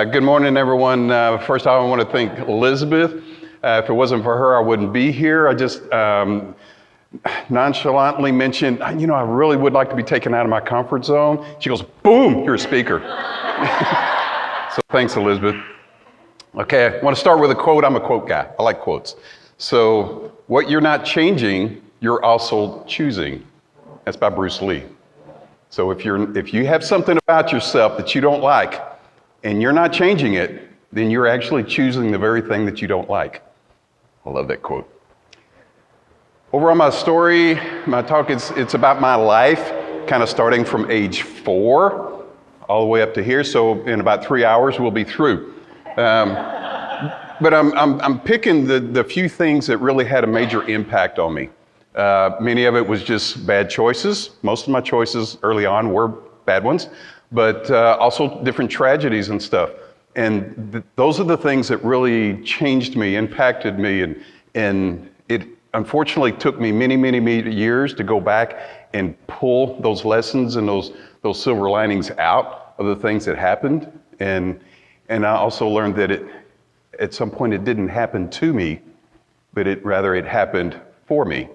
Good morning, everyone. First, I want to thank Elizabeth. If it wasn't for her, I wouldn't be here. I just nonchalantly mentioned, I really would like to be taken out of my comfort zone. She goes, boom, you're a speaker. So thanks, Elizabeth. Okay, I want to start with a quote. I'm a quote guy. I like quotes. So, what you're not changing, you're also choosing. That's by Bruce Lee. So if you have something about yourself that you don't like, and you're not changing it, then you're actually choosing the very thing that you don't like. I love that quote. Over on my story, my talk, it's about my life, kind of starting from age 4 all the way up to here. So in about 3 hours, we'll be through. But I'm picking the few things that really had a major impact on me. Many of it was just bad choices. Most of my choices early on were bad ones, but also different tragedies and stuff. And those are the things that really changed me, impacted me, and it unfortunately took me many, many, many years to go back and pull those lessons and those silver linings out of the things that happened. And I also learned that at some point it didn't happen to me, but it happened for me.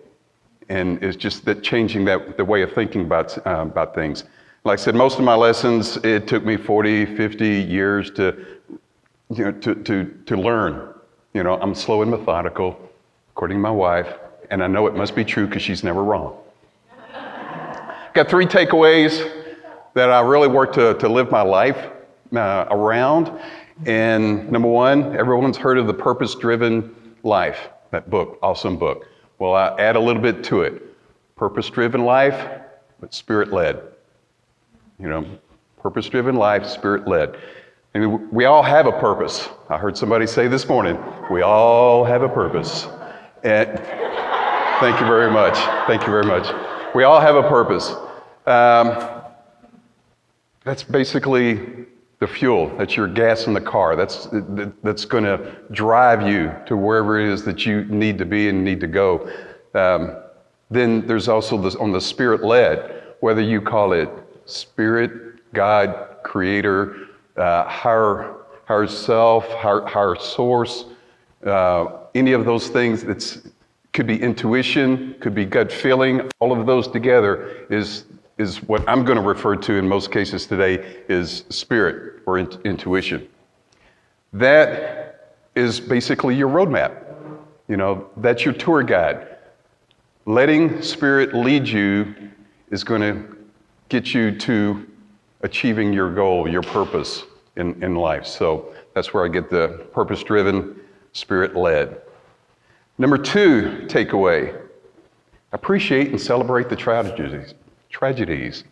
And it's just that changing the way of thinking about things. Like I said, most of my lessons, it took me 40, 50 years to learn. I'm slow and methodical, according to my wife, and I know it must be true because she's never wrong. Got 3 takeaways that I really work to live my life around. And number 1, everyone's heard of the Purpose-Driven Life, that book, awesome book. Well, I add a little bit to it. Purpose-driven life, but spirit-led. Purpose-driven life, spirit-led. And we all have a purpose. I heard somebody say this morning, we all have a purpose. And thank you very much. Thank you very much. We all have a purpose. That's basically the fuel. That's your gas in the car. That's going to drive you to wherever it is that you need to be and need to go. Then there's also on the spirit-led, whether you call it spirit, God, creator, higher self, higher source, any of those things. Could be intuition, could be gut feeling. All of those together is what I'm going to refer to in most cases today is spirit or intuition. That is basically your roadmap. That's your tour guide. Letting spirit lead you is going to get you to achieving your goal, your purpose in life. So that's where I get the purpose-driven, spirit-led. Number 2 takeaway, appreciate and celebrate the tragedies.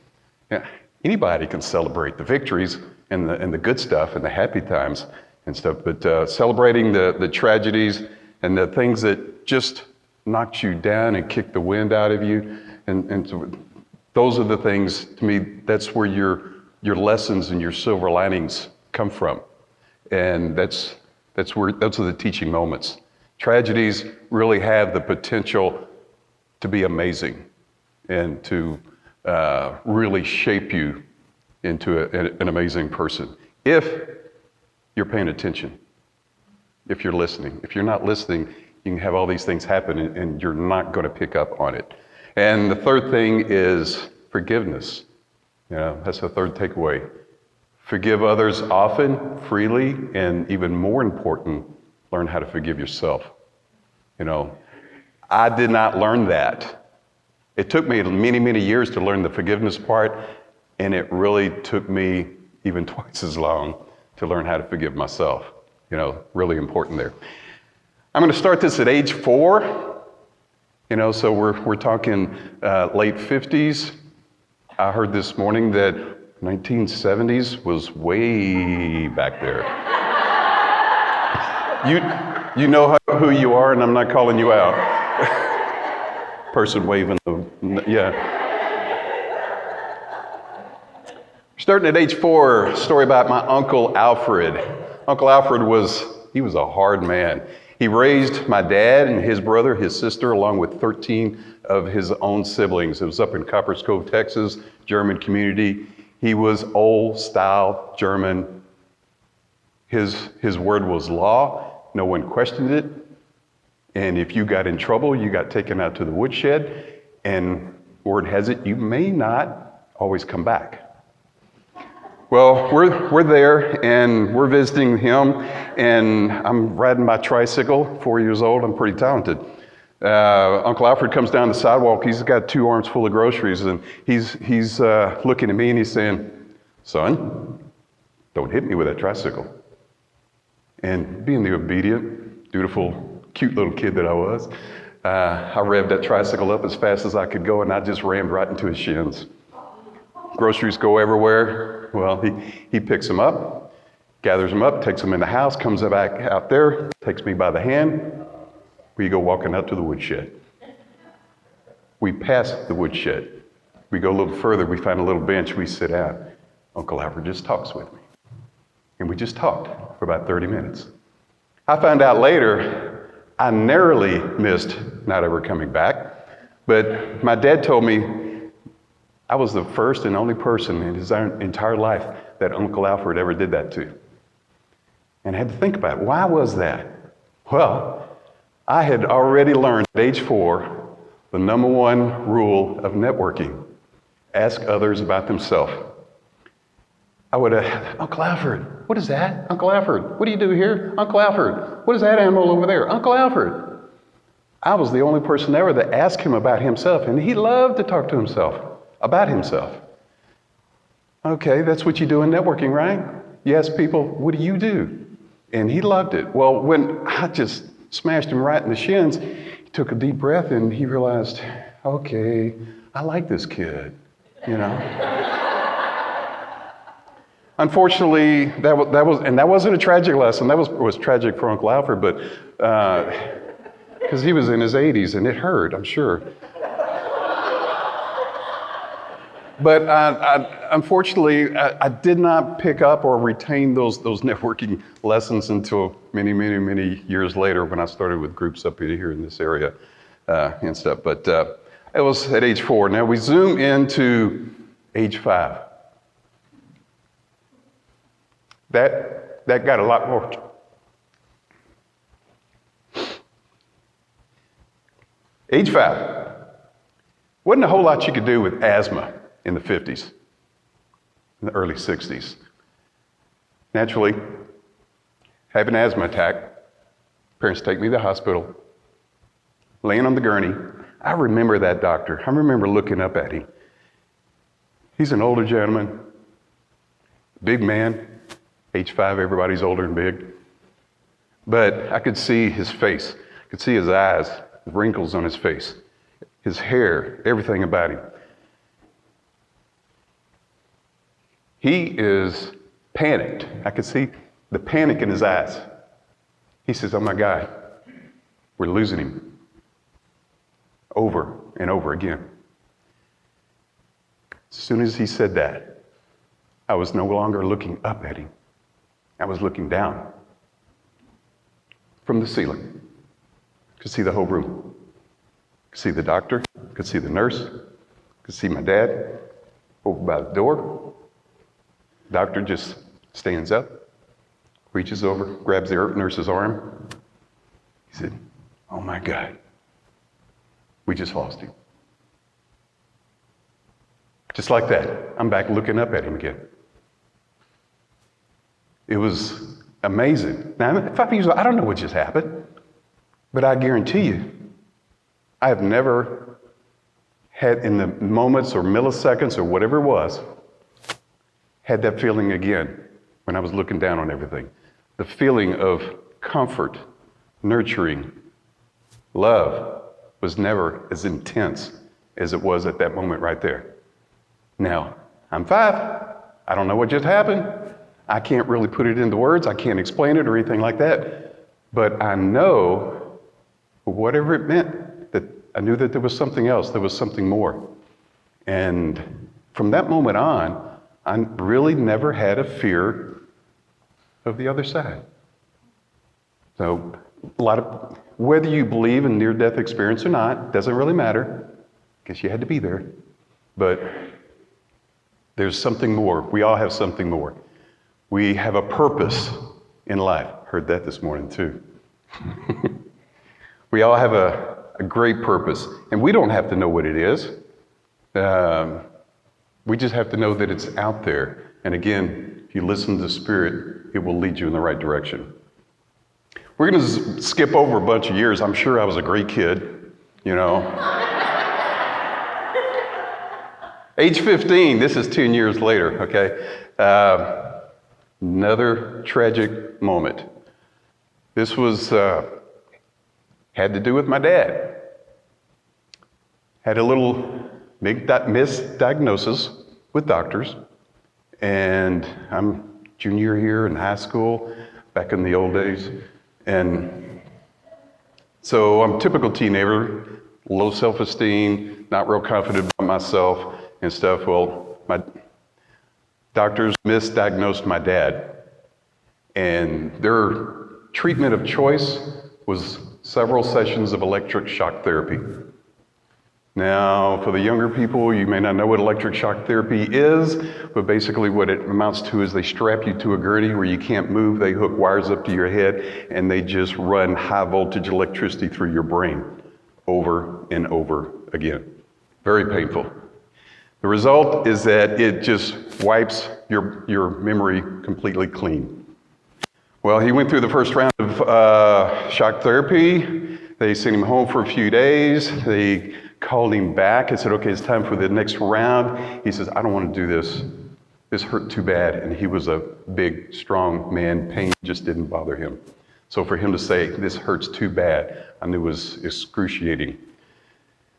Yeah, anybody can celebrate the victories and the good stuff and the happy times and stuff, but celebrating the tragedies and the things that just knocked you down and kicked the wind out of you, and so those are the things, to me, that's where your lessons and your silver linings come from. And those are the teaching moments. Tragedies really have the potential to be amazing and to really shape you into an amazing person. If you're paying attention, if you're listening. If you're not listening, you can have all these things happen and you're not going to pick up on it. And the third thing is forgiveness. That's the third takeaway. Forgive others often, freely, and even more important, learn how to forgive yourself. I did not learn that. It took me many, many years to learn the forgiveness part, and it really took me even twice as long to learn how to forgive myself. Really important there. I'm going to start this at age 4. So we're talking late 50s. I heard this morning that 1970s was way back there. You know who you are, and I'm not calling you out. Person waving, yeah. Starting at age 4, story about my Uncle Alfred. Uncle Alfred was a hard man. He raised my dad and his brother, his sister, along with 13 of his own siblings. It was up in Coppers Cove, Texas, German community. He was old style German, His word was law. No one questioned it. And if you got in trouble, you got taken out to the woodshed. And word has it, you may not always come back. Well, we're there and we're visiting him, and I'm riding my tricycle, 4 years old. I'm pretty talented. Uncle Alfred comes down the sidewalk. He's got 2 arms full of groceries, and he's looking at me and he's saying, "Son, don't hit me with that tricycle." And being the obedient, dutiful, cute little kid that I was, I revved that tricycle up as fast as I could go, and I just rammed right into his shins. Groceries go everywhere. Well, he picks them up, gathers them up, takes them in the house, comes back out there, takes me by the hand. We go walking out to the woodshed. We pass the woodshed. We go a little further, we find a little bench, we sit down. Uncle Alfred just talks with me. And we just talked for about 30 minutes. I found out later, I narrowly missed not ever coming back, but my dad told me I was the first and only person in his entire life that Uncle Alfred ever did that to. And I had to think about it. Why was that? Well, I had already learned at age 4 the number 1 rule of networking: ask others about themselves. I would have, "Uncle Alfred, what is that? Uncle Alfred, what do you do here? Uncle Alfred, what is that animal over there? Uncle Alfred." I was the only person ever that asked him about himself, and he loved to talk to himself, about himself. Okay, that's what you do in networking, right? You ask people, "What do you do?" And he loved it. Well, when I just smashed him right in the shins, he took a deep breath and he realized, okay, I like this kid, you know? Unfortunately, that wasn't a tragic lesson. That was tragic for Uncle Alfred, but because he was in his 80s and it hurt, I'm sure. But unfortunately, I did not pick up or retain those networking lessons until many, many, many years later when I started with groups up here in this area and stuff. But it was at age 4. Now we zoom into age 5. That got a lot more. Age 5. Wasn't a whole lot you could do with asthma in the 50s, in the early 60s. Naturally, have an asthma attack. Parents take me to the hospital, laying on the gurney. I remember that doctor. I remember looking up at him. He's an older gentleman, big man. Age 5, everybody's older and big. But I could see his face. I could see his eyes, wrinkles on his face, his hair, everything about him. He is panicked. I could see the panic in his eyes. He says, "Oh my God, we're losing him." Over and over again. As soon as he said that, I was no longer looking up at him. I was looking down from the ceiling. Could see the whole room. Could see the doctor, could see the nurse, could see my dad over by the door. Doctor just stands up, reaches over, grabs the nurse's arm. He said, "Oh my God, we just lost him." Just like that, I'm back looking up at him again. It was amazing. Now, if I don't know what just happened, but I guarantee you, I have never had, in the moments or milliseconds or whatever it was, had that feeling again when I was looking down on everything. The feeling of comfort, nurturing, love was never as intense as it was at that moment right there. Now, I'm 5. I don't know what just happened. I can't really put it into words. I can't explain it or anything like that. But I know, whatever it meant, that I knew that there was something else. There was something more. And from that moment on, I really never had a fear of the other side. So whether you believe in near-death experience or not, doesn't really matter. Guess you had to be there. But there's something more. We all have something more. We have a purpose in life. Heard that this morning too. We all have a great purpose, and we don't have to know what it is. We just have to know that it's out there. And again, if you listen to the Spirit, it will lead you in the right direction. We're going to skip over a bunch of years. I'm sure I was a great kid, you know. Age 15, this is 10 years later, okay? Another tragic moment. This was, had to do with my dad. Had a little misdiagnosis with doctors, and I'm junior here in high school, back in the old days. And so I'm a typical teenager, low self-esteem, not real confident about myself and stuff. Well, my doctors misdiagnosed my dad, and their treatment of choice was several sessions of electric shock therapy. Now, for the younger people, you may not know what electric shock therapy is, but basically what it amounts to is they strap you to a gurney where you can't move, they hook wires up to your head, and they just run high voltage electricity through your brain over and over again. Very painful. The result is that it just wipes your memory completely clean. Well, he went through the first round of shock therapy. They sent him home for a few days. They called him back and said, okay, it's time for the next round. He says, I don't want to do this. This hurt too bad. And he was a big, strong man. Pain just didn't bother him. So for him to say, this hurts too bad, I knew it was excruciating.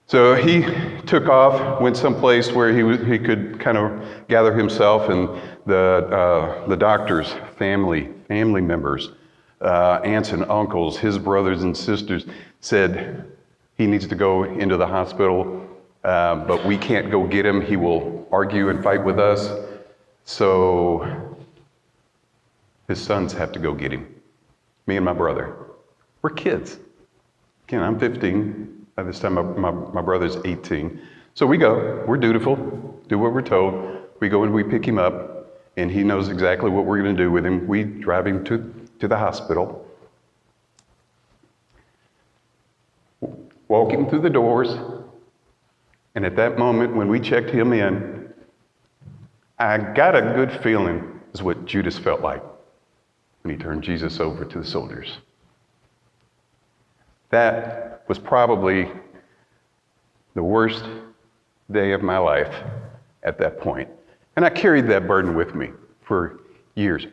So he took off, went someplace where he could kind of gather himself, and the doctors, family members, aunts and uncles, his brothers and sisters said, he needs to go into the hospital, but we can't go get him. He will argue and fight with us. So his sons have to go get him. Me and my brother. We're kids. Again, I'm 15. By this time, my brother's 18. So we go. We're dutiful. Do what we're told. We go and we pick him up, and he knows exactly what we're going to do with him. We drive him to the hospital. Walk him through the doors, and at that moment when we checked him in, I got a good feeling is what Judas felt like when he turned Jesus over to the soldiers. That was probably the worst day of my life at that point. And I carried that burden with me for years,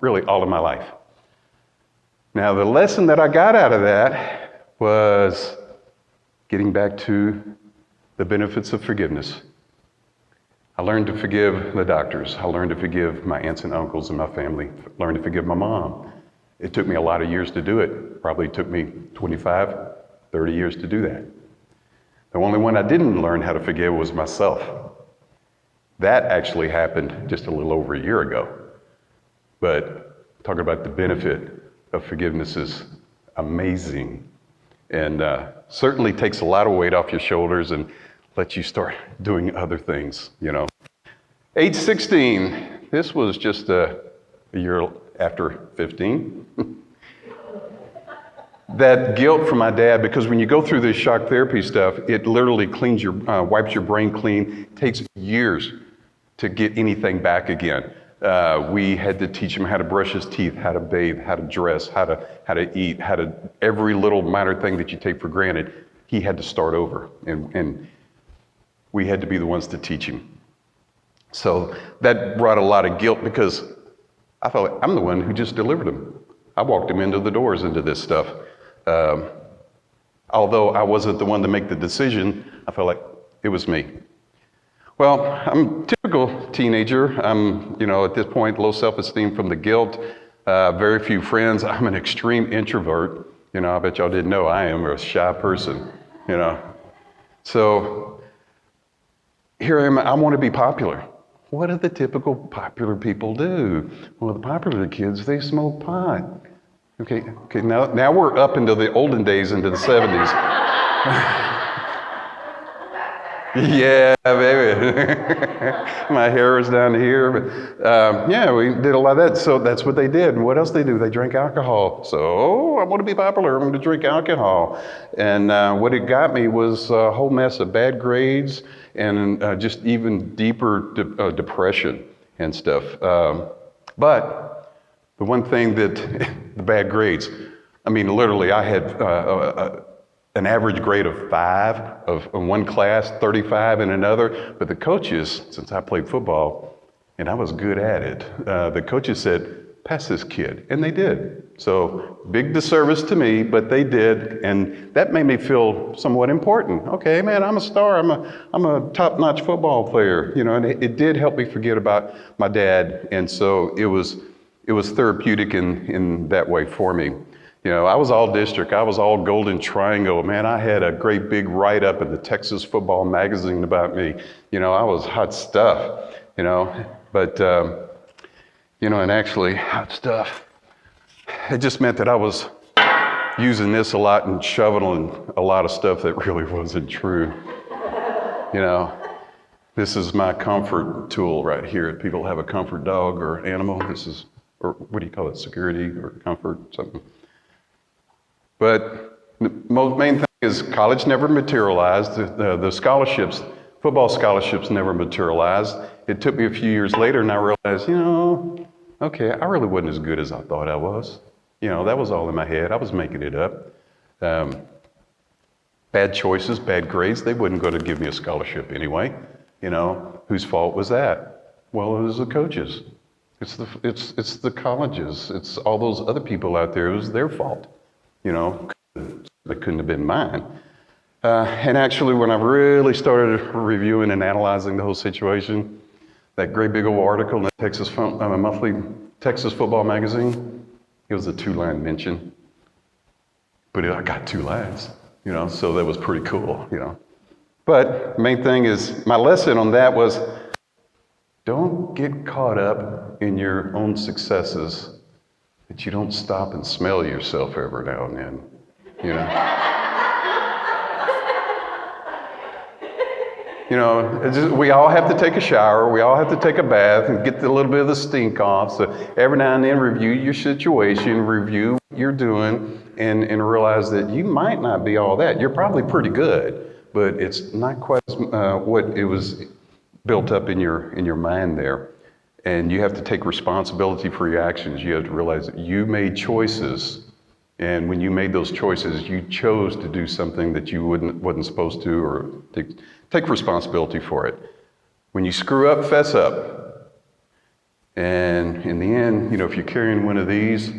really all of my life. Now, the lesson that I got out of that was getting back to the benefits of forgiveness. I learned to forgive the doctors. I learned to forgive my aunts and uncles and my family. I learned to forgive my mom. It took me a lot of years to do it. Probably took me 25, 30 years to do that. The only one I didn't learn how to forgive was myself. That actually happened just a little over a year ago. But talking about the benefit of forgiveness is amazing. And certainly takes a lot of weight off your shoulders and lets you start doing other things, you know. Age 16, this was just a year after 15. That guilt from my dad, because when you go through this shock therapy stuff, it literally cleans wipes your brain clean. It takes years to get anything back again. We had to teach him how to brush his teeth, how to bathe, how to dress, how to eat, every little minor thing that you take for granted, he had to start over. And we had to be the ones to teach him. So that brought a lot of guilt because I felt like I'm the one who just delivered him. I walked him into the doors into this stuff. Although I wasn't the one to make the decision, I felt like it was me. Well, I'm a typical teenager. I'm, at this point, low self-esteem from the guilt, very few friends. I'm an extreme introvert. I bet y'all didn't know I am a shy person, So here I am, I want to be popular. What do the typical popular people do? Well, the popular kids, they smoke pot. Okay, now we're up into the olden days, into the 70s. Yeah, baby. My hair was down here. But yeah, we did a lot of that. So that's what they did. And what else they do? They drank alcohol. So I want to be popular. I'm going to drink alcohol. And what it got me was a whole mess of bad grades and just even deeper depression and stuff. But the one thing that the bad grades, I mean, literally, I had an average grade of 5 in one class, 35 in another. But the coaches, since I played football and I was good at it, the coaches said, pass this kid. And they did. So big disservice to me, but they did. And that made me feel somewhat important. Okay, man, I'm a star. I'm a top-notch football player. You know, and it did help me forget about my dad. And so it was therapeutic in that way for me. You know, I was all district. I was all Golden Triangle. Man, I had a great big write-up in the Texas Football Magazine about me. You know, I was hot stuff, you know. But, you know, and actually, hot stuff, it just meant that I was using this a lot and shoveling a lot of stuff that really wasn't true. You know, this is my comfort tool right here. People have a comfort dog or animal. This is, or what do you call it, security or comfort, something. But the most main thing is college never materialized. The scholarships, football scholarships never materialized. It took me a few years later and I realized, you know, okay, I really wasn't as good as I thought I was. You know, that was all in my head. I was making it up. Bad choices, bad grades, they wasn't going to give me a scholarship anyway. You know, whose fault was that? Well, it was the coaches. It's the colleges. It's all those other people out there. It was their fault. You know, it couldn't have been mine. And actually, when I really started reviewing and analyzing the whole situation, that great big old article in the monthly Texas Football Magazine, it was a 2-line mention. But I got 2 lines, you know, so that was pretty cool, you know. But the main thing is, my lesson on that was, don't get caught up in your own successes that you don't stop and smell yourself every now and then, you know. You know, we all have to take a shower, we all have to take a bath and get a little bit of the stink off. So every now and then review your situation, review what you're doing, and realize that you might not be all that. You're probably pretty good, but it's not quite what it was built up in your mind there. And you have to take responsibility for your actions. You have to realize that you made choices, and when you made those choices, you chose to do something that you wasn't supposed to, or take responsibility for it. When you screw up, fess up. And in the end, you know, if you're carrying one of these,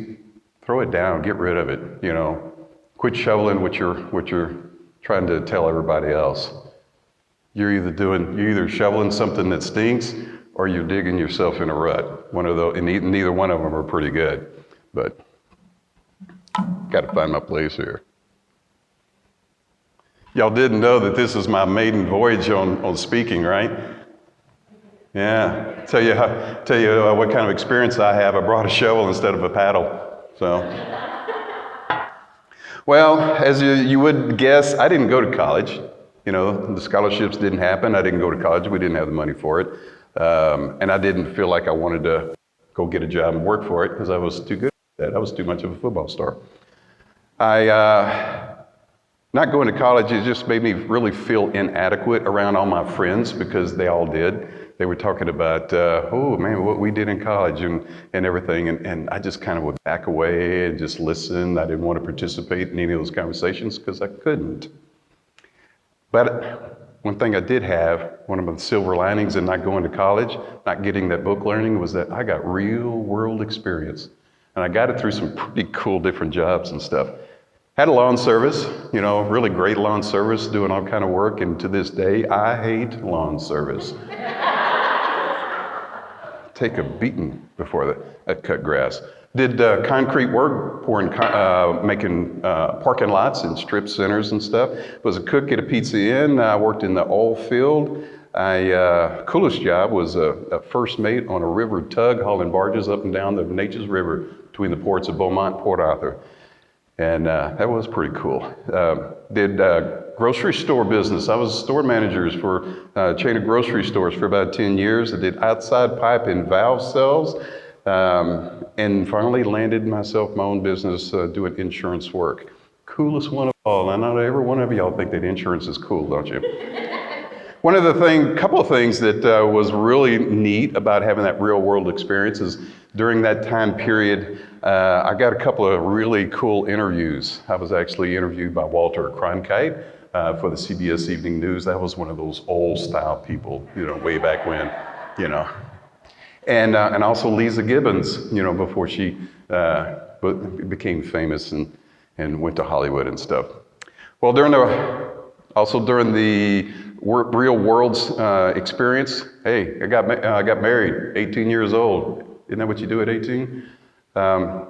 throw it down, get rid of it. You know, quit shoveling what you're trying to tell everybody else. You're either shoveling something that stinks, or you're digging yourself in a rut. One of those, and neither one of them are pretty good. But got to find my place here. Y'all didn't know that this is my maiden voyage on speaking, right? Yeah. Tell you what kind of experience I have. I brought a shovel instead of a paddle. So, well, as you would guess, I didn't go to college. You know, the scholarships didn't happen. I didn't go to college. We didn't have the money for it. And I didn't feel like I wanted to go get a job and work for it because I was too good at that. I was too much of a football star. Not going to college, it just made me really feel inadequate around all my friends because they all did. They were talking about, oh man, what we did in college and everything. And I just kind of would back away and just listen. I didn't want to participate in any of those conversations because I couldn't. But one thing I did have, one of the silver linings in not going to college, not getting that book learning, was that I got real world experience. And I got it through some pretty cool different jobs and stuff. Had a lawn service, you know, really great lawn service, doing all kind of work. And to this day, I hate lawn service. Take a beating before I cut grass. Did concrete work, making parking lots and strip centers and stuff. Was a cook at a pizza inn. I worked in the oil field. Coolest job was a first mate on a river tug, hauling barges up and down the Neches River between the ports of Beaumont and Port Arthur. And that was pretty cool. Did grocery store business. I was store managers for a chain of grocery stores for about 10 years. I did outside pipe and valve cells, and finally landed myself my own business doing insurance work. Coolest one of all. I know every one of y'all think that insurance is cool, don't you? Couple of things that was really neat about having that real world experience is during that time period, I got a couple of really cool interviews. I was actually interviewed by Walter Cronkite for the CBS Evening News. That was one of those old style people, way back when, And also Lisa Gibbons, before she became famous and went to Hollywood and stuff. Well, during the real world's experience, hey, I got married, 18 years old. Isn't that what you do at 18? I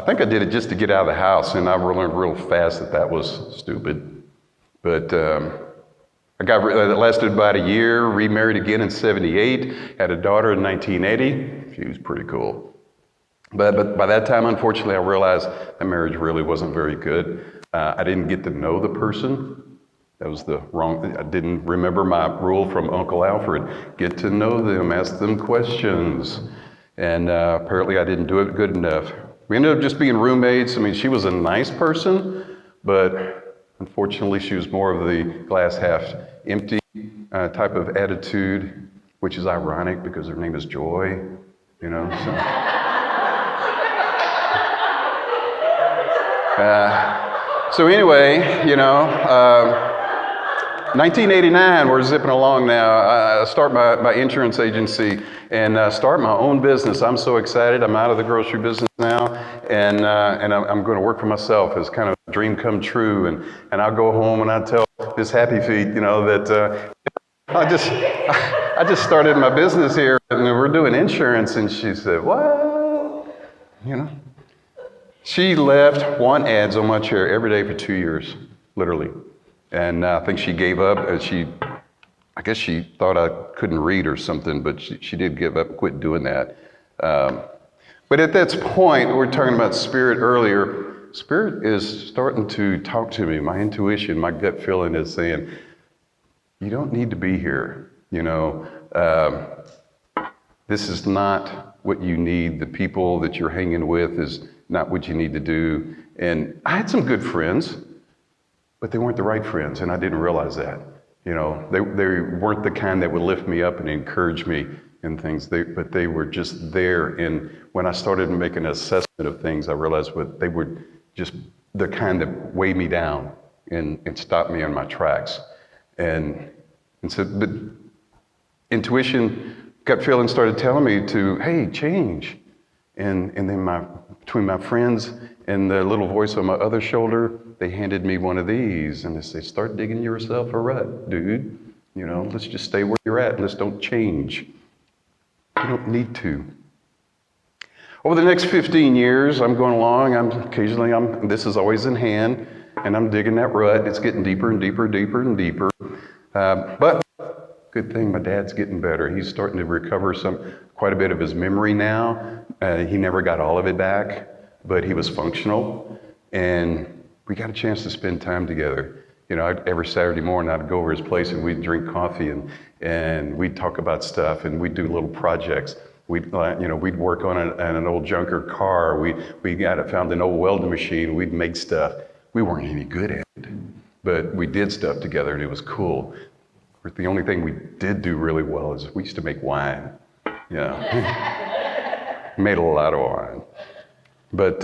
think I did it just to get out of the house, and I learned real fast that was stupid. But it lasted about a year, remarried again in 78, had a daughter in 1980. She was pretty cool. But by that time, unfortunately, I realized that marriage really wasn't very good. I didn't get to know the person. That was the wrong thing. I didn't remember my rule from Uncle Alfred. Get to know them, ask them questions. And apparently I didn't do it good enough. We ended up just being roommates. I mean, she was a nice person, but unfortunately she was more of the glass half empty type of attitude, which is ironic because her name is Joy, So anyway, 1989, we're zipping along now. I start my insurance agency and start my own business. I'm so excited. I'm out of the grocery business now, and I'm going to work for myself. It's kind of a dream come true. And I'll go home and I tell Miss Happy Feet, that I just started my business here and we're doing insurance. And she said, what? She left want ads on my chair every day for 2 years, literally. And I think she gave up. I guess she thought I couldn't read or something, but she did give up, quit doing that. But at that point, we were talking about Spirit earlier. Spirit is starting to talk to me. My intuition, my gut feeling is saying, you don't need to be here. This is not what you need. The people that you're hanging with is not what you need to do. And I had some good friends, but they weren't the right friends, and I didn't realize that. They weren't the kind that would lift me up and encourage me in things, but they were just there. And when I started making an assessment of things, I realized they were just the kind that weighed me down and stopped me in my tracks. And so, but intuition, gut feeling started telling me to, hey, change. And then between my friends and the little voice on my other shoulder, they handed me one of these and they say, start digging yourself a rut, dude. Let's just stay where you're at. Let's don't change. You don't need to. Over the next 15 years, I'm going along. This is always in hand, and I'm digging that rut. It's getting deeper and deeper, deeper and deeper. But good thing my dad's getting better. He's starting to recover quite a bit of his memory now. He never got all of it back, but he was functional. And we got a chance to spend time together. Every Saturday morning I'd go over his place and we'd drink coffee and we'd talk about stuff and we'd do little projects. We'd work on an old junker car. We found an old welding machine. We'd make stuff. We weren't any good at it, but we did stuff together and it was cool. The only thing we did do really well is we used to make wine. Made a lot of wine. But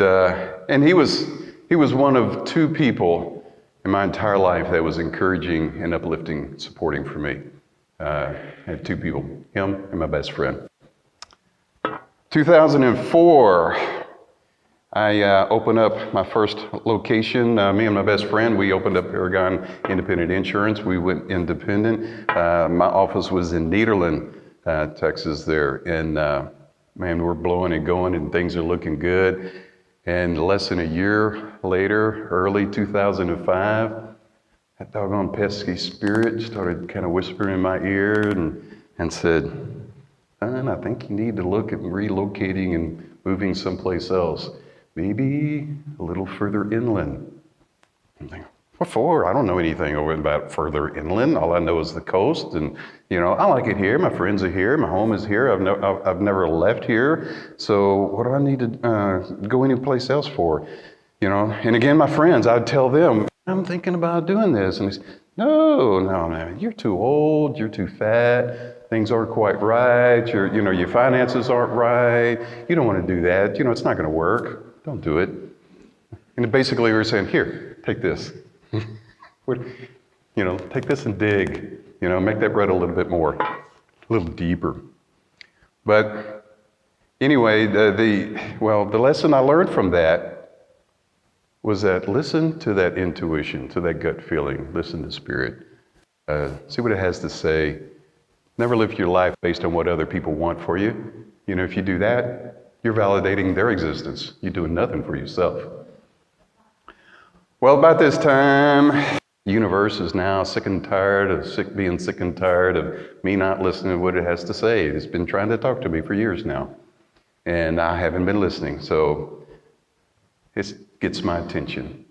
and he was one of two people in my entire life that was encouraging and uplifting, supporting for me. I had two people, him and my best friend. 2004, I opened up my first location. Me and my best friend, we opened up Paragon Independent Insurance. We went independent. My office was in Nederland, Texas there. And man, we're blowing and going and things are looking good. And less than a year later, early 2005, that doggone pesky spirit started kind of whispering in my ear and said, son, I think you need to look at relocating and moving someplace else. Maybe a little further inland. I'm thinking, What for? I don't know anything over about further inland. All I know is the coast, and I like it here. My friends are here. My home is here. I've never left here. So what do I need to go anyplace else for? And again, my friends, I'd tell them, I'm thinking about doing this, and they say, no, man, you're too old. You're too fat. Things aren't quite right. Your finances aren't right. You don't want to do that. It's not going to work. Don't do it. And basically, we were saying, here, take this. Take this and dig, make that bread a little bit more, a little deeper. But anyway, the lesson I learned from that was that listen to that intuition, to that gut feeling, listen to spirit, see what it has to say. Never live your life based on what other people want for you. If you do that, you're validating their existence. You're doing nothing for yourself. Well, about this time, the universe is now being sick and tired of me not listening to what it has to say. It's been trying to talk to me for years now, and I haven't been listening. So it gets my attention.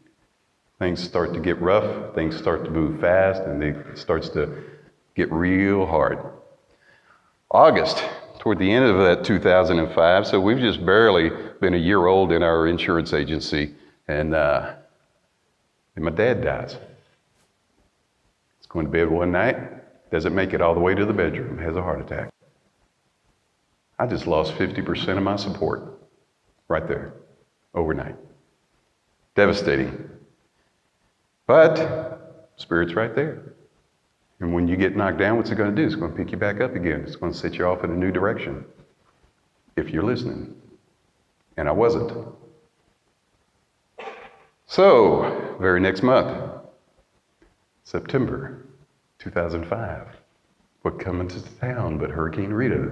Things start to get rough, things start to move fast, and it starts to get real hard. August, toward the end of that 2005, so we've just barely been a year old in our insurance agency, and my dad dies. He's going to bed one night, doesn't make it all the way to the bedroom, has a heart attack. I just lost 50% of my support right there, overnight. Devastating. But Spirit's right there. And when you get knocked down, what's it going to do? It's going to pick you back up again. It's going to set you off in a new direction, if you're listening. And I wasn't. So, very next month, September 2005, what come into town but Hurricane Rita?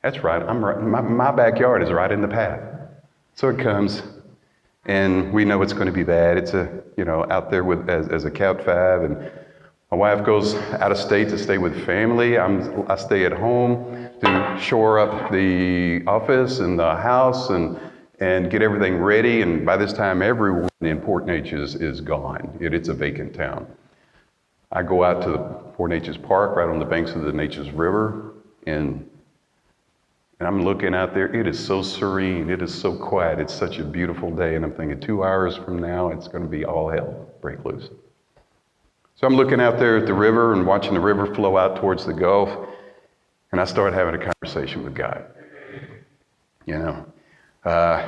That's right, my backyard is right in the path. So it comes, and we know it's going to be bad. It's out there as a Cat 5, and my wife goes out of state to stay with family. I stay at home to shore up the office and the house and get everything ready. And by this time, everyone in Port Neches is gone. It's a vacant town. I go out to the Port Neches Park, right on the banks of the Neches River, and I'm looking out there. It is so serene. It is so quiet. It's such a beautiful day. And I'm thinking 2 hours from now, it's going to be all hell break loose. So I'm looking out there at the river and watching the river flow out towards the Gulf, and I started having a conversation with God.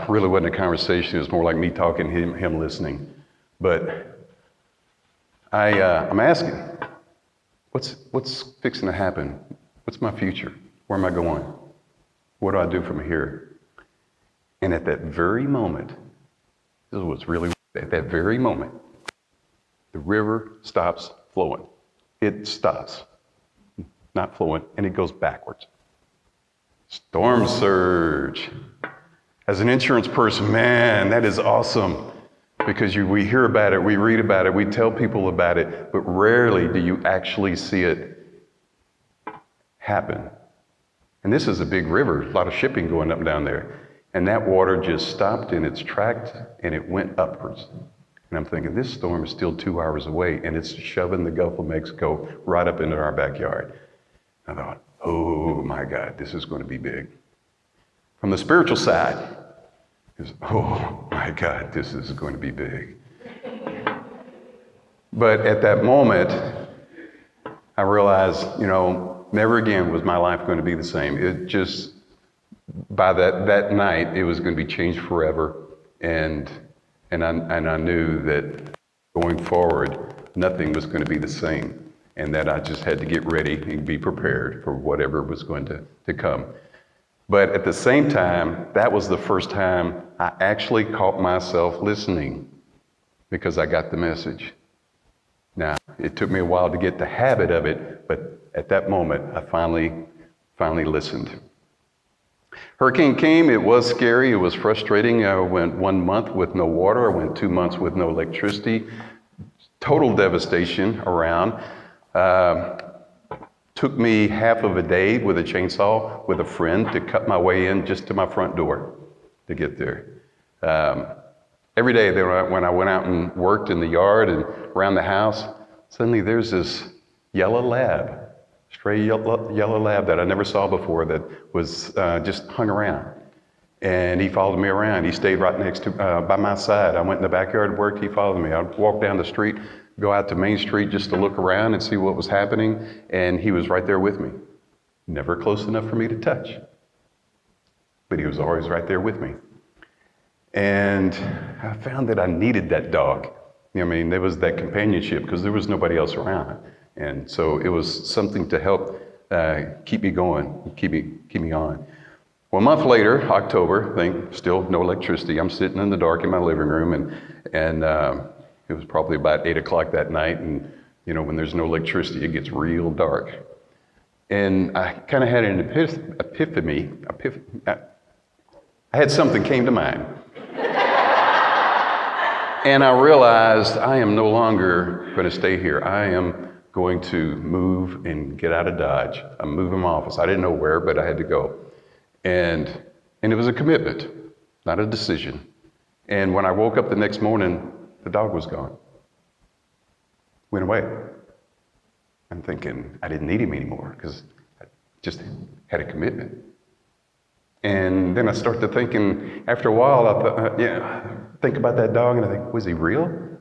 Really wasn't a conversation. It was more like me talking, him listening. But I'm asking, what's fixing to happen? What's my future? Where am I going? What do I do from here? And at that very moment, this is what's really, at that very moment, the river stops flowing. It stops, not flowing, and it goes backwards. Storm surge. As an insurance person, man, that is awesome, because we hear about it, we read about it, we tell people about it, but rarely do you actually see it happen. And this is a big river, a lot of shipping going up and down there. And that water just stopped in its tracks and it went upwards. And I'm thinking, this storm is still 2 hours away and it's shoving the Gulf of Mexico right up into our backyard. I thought, oh my God, this is going to be big. From the spiritual side, oh my God, this is going to be big. But at that moment, I realized, never again was my life going to be the same. It just, by that night, it was going to be changed forever. And I knew that going forward, nothing was going to be the same. And that I just had to get ready and be prepared for whatever was going to come. But at the same time, that was the first time I actually caught myself listening, because I got the message. Now, it took me a while to get the habit of it, but at that moment, I finally listened. Hurricane came, it was scary, it was frustrating. I went 1 month with no water, I went 2 months with no electricity. Total devastation around. Took me half of a day with a chainsaw with a friend to cut my way in just to my front door to get there. Every day when I went out and worked in the yard and around the house, suddenly there's this yellow lab, stray yellow lab that I never saw before that was just hung around. And he followed me around. He stayed right next to, by my side. I went in the backyard and worked, he followed me. I'd walk down the street, go out to Main Street just to look around and see what was happening, and he was right there with me. Never close enough for me to touch, but he was always right there with me. And I found that I needed that dog. I mean, there was that companionship because there was nobody else around. And so it was something to help keep me going, keep me on. Well, a month later, October, still no electricity. I'm sitting in the dark in my living room, and it was probably about 8 o'clock that night. And you know, when there's no electricity, it gets real dark. And I kind of had an epiphany. I had something came to mind. And I realized I am no longer going to stay here. I am going to move and get out of Dodge. I'm moving my office. I didn't know where, but I had to go. And it was a commitment, not a decision. And when I woke up the next morning, the dog was gone. Went away. I'm thinking I didn't need him anymore because I just had a commitment. And then I started thinking, after a while, I thought, think about that dog, and I think, was he real?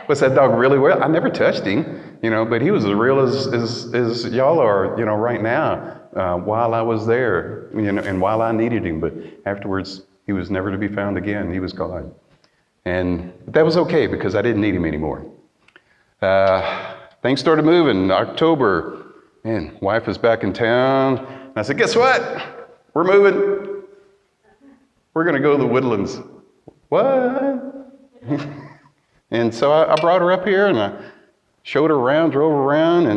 Was that dog really real? I never touched him, but he was as real as y'all are, right now, while I was there, and while I needed him. But afterwards, he was never to be found again. He was gone. And that was okay because I didn't need him anymore. Things started moving. October, man, wife was back in town. And I said, guess what? We're moving. We're going to go to the Woodlands. What? And so I brought her up here and I showed her around, drove her around,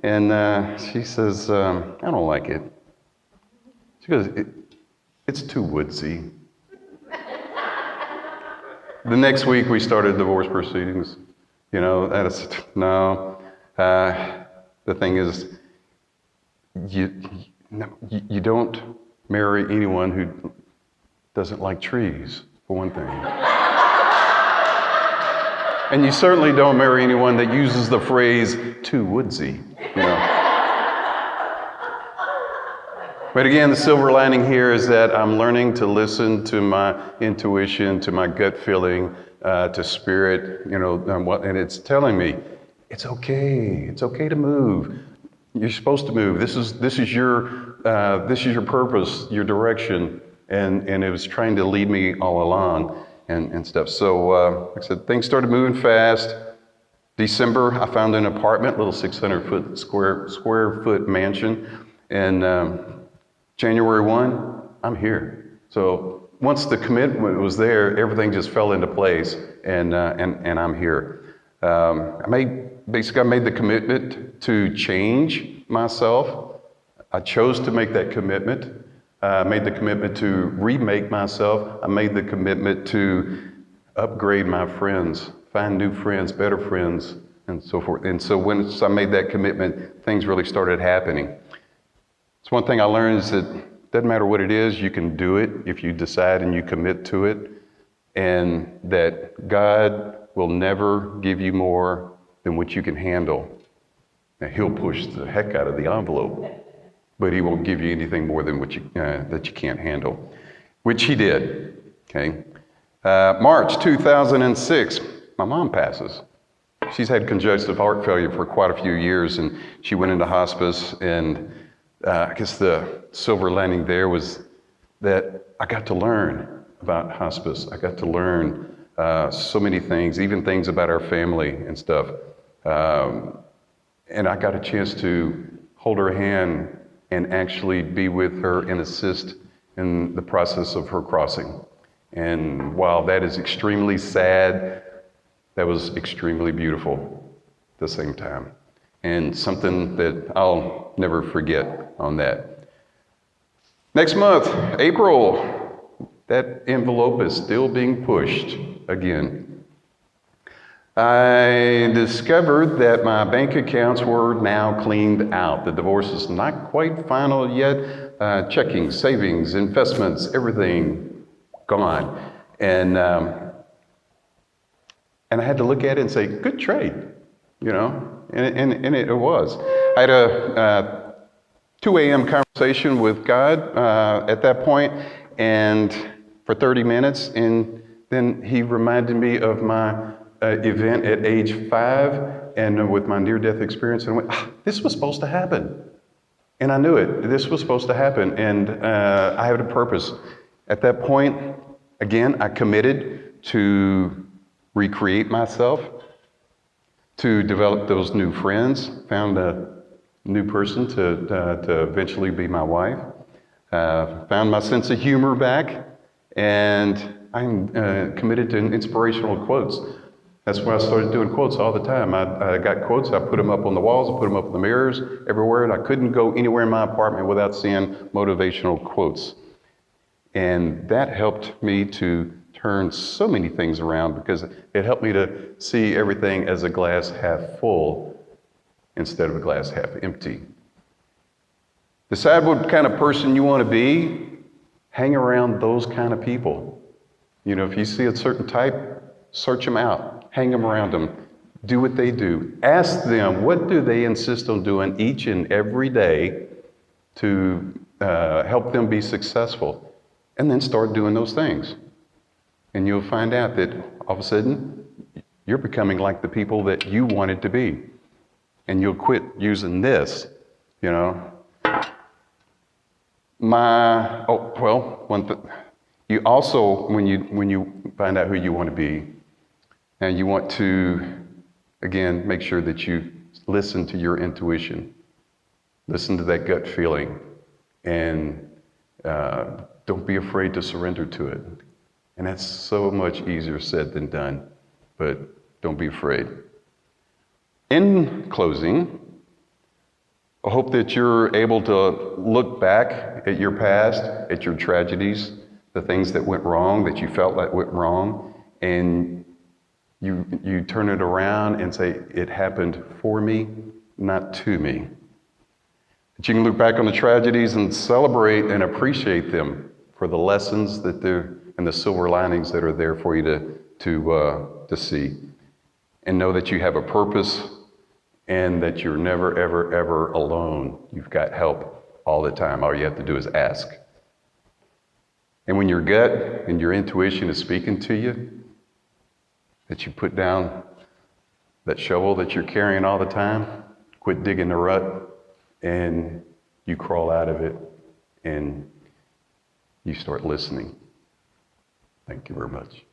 and she says, I don't like it. She goes, it's too woodsy. The next week we started divorce proceedings. No. The thing is, you don't marry anyone who doesn't like trees, for one thing. And you certainly don't marry anyone that uses the phrase too woodsy, But again, the silver lining here is that I'm learning to listen to my intuition, to my gut feeling, to spirit, and it's telling me it's okay. It's okay to move. You're supposed to move. This is your purpose, your direction, and it was trying to lead me all along and stuff. So like I said, things started moving fast. December, I found an apartment, little 600 square foot mansion, and January 1, I'm here. So once the commitment was there, everything just fell into place, and I'm here. I made the commitment to change myself. I chose to make that commitment. I made the commitment to remake myself. I made the commitment to upgrade my friends, find new friends, better friends, and so forth. And so once I made that commitment, things really started happening. It's one thing I learned is that it doesn't matter what it is, you can do it if you decide and you commit to it, and that God will never give you more than what you can handle. Now, He'll push the heck out of the envelope, but He won't give you anything more than what that you can't handle, which He did. Okay. March 2006, my mom passes. She's had congestive heart failure for quite a few years, and she went into hospice, and I guess the silver lining there was that I got to learn about hospice. I got to learn so many things, even things about our family and stuff. And I got a chance to hold her hand and actually be with her and assist in the process of her crossing. And while that is extremely sad, that was extremely beautiful at the same time. And something that I'll never forget on that. Next month, April, that envelope is still being pushed again. I discovered that my bank accounts were now cleaned out. The divorce is not quite final yet. Checking, savings, investments, everything gone. And I had to look at it and say, good trade, and it was. I had a 2 a.m. conversation with God at that point, and for 30 minutes, and then he reminded me of my event at age 5 and with my near-death experience, and I went, this was supposed to happen. And I knew it. This was supposed to happen, and I had a purpose. At that point, again, I committed to recreate myself, to develop those new friends, found a new person to eventually be my wife, found my sense of humor back, and I'm committed to inspirational quotes. That's why I started doing quotes all the time. I got quotes, I put them up on the walls, I put them up in the mirrors, everywhere, and I couldn't go anywhere in my apartment without seeing motivational quotes. And that helped me to turn so many things around because it helped me to see everything as a glass half full instead of a glass half empty. Decide what kind of person you want to be. Hang around those kind of people. If you see a certain type, search them out. Hang them around them. Do what they do. Ask them, what do they insist on doing each and every day to help them be successful? And then start doing those things. And you'll find out that all of a sudden, you're becoming like the people that you wanted to be. And you'll quit using this, You also, when you find out who you want to be, and you want to, again, make sure that you listen to your intuition, listen to that gut feeling, and don't be afraid to surrender to it. And that's so much easier said than done, but don't be afraid. In closing, I hope that you're able to look back at your past, at your tragedies, the things that went wrong, that you felt like went wrong, and you turn it around and say, it happened for me, not to me. That you can look back on the tragedies and celebrate and appreciate them for the lessons that they're and the silver linings that are there for you to see. And know that you have a purpose and that you're never, ever, ever alone. You've got help all the time. All you have to do is ask. And when your gut and your intuition is speaking to you, that you put down that shovel that you're carrying all the time, quit digging the rut, and you crawl out of it and you start listening. Thank you very much.